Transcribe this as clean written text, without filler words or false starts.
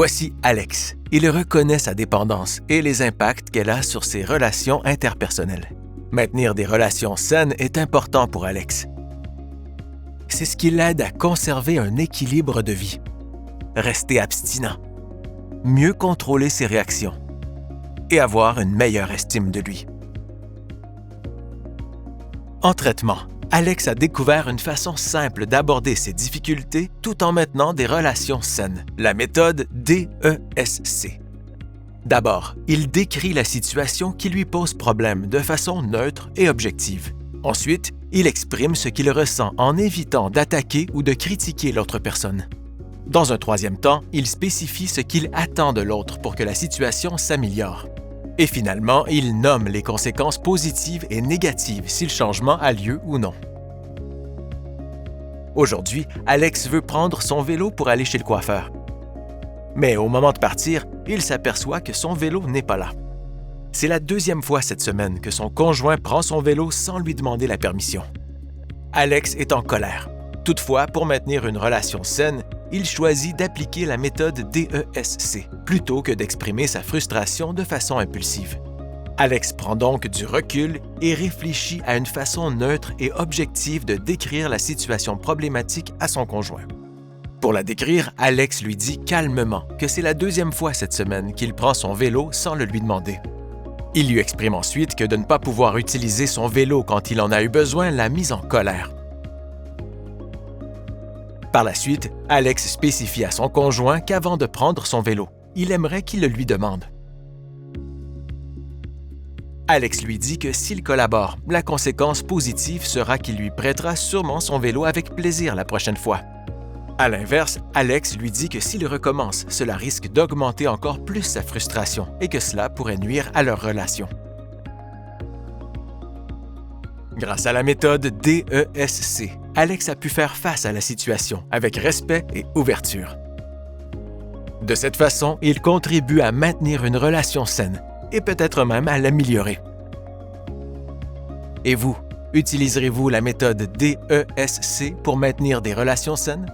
Voici Alex. Il reconnaît sa dépendance et les impacts qu'elle a sur ses relations interpersonnelles. Maintenir des relations saines est important pour Alex. C'est ce qui l'aide à conserver un équilibre de vie, rester abstinent, mieux contrôler ses réactions et avoir une meilleure estime de lui. En traitement, Alex a découvert une façon simple d'aborder ses difficultés tout en maintenant des relations saines, la méthode DESC. D'abord, il décrit la situation qui lui pose problème de façon neutre et objective. Ensuite, il exprime ce qu'il ressent en évitant d'attaquer ou de critiquer l'autre personne. Dans un troisième temps, il spécifie ce qu'il attend de l'autre pour que la situation s'améliore. Et finalement, il nomme les conséquences positives et négatives si le changement a lieu ou non. Aujourd'hui, Alex veut prendre son vélo pour aller chez le coiffeur. Mais au moment de partir, il s'aperçoit que son vélo n'est pas là. C'est la deuxième fois cette semaine que son conjoint prend son vélo sans lui demander la permission. Alex est en colère. Toutefois, pour maintenir une relation saine, il choisit d'appliquer la méthode DESC plutôt que d'exprimer sa frustration de façon impulsive. Alex prend donc du recul et réfléchit à une façon neutre et objective de décrire la situation problématique à son conjoint. Pour la décrire, Alex lui dit calmement que c'est la deuxième fois cette semaine qu'il prend son vélo sans le lui demander. Il lui exprime ensuite que de ne pas pouvoir utiliser son vélo quand il en a eu besoin l'a mise en colère. Par la suite, Alex spécifie à son conjoint qu'avant de prendre son vélo, il aimerait qu'il le lui demande. Alex lui dit que s'il collabore, la conséquence positive sera qu'il lui prêtera sûrement son vélo avec plaisir la prochaine fois. À l'inverse, Alex lui dit que s'il recommence, cela risque d'augmenter encore plus sa frustration et que cela pourrait nuire à leur relation. Grâce à la méthode DESC, Alex a pu faire face à la situation avec respect et ouverture. De cette façon, il contribue à maintenir une relation saine et peut-être même à l'améliorer. Et vous, utiliserez-vous la méthode DESC pour maintenir des relations saines?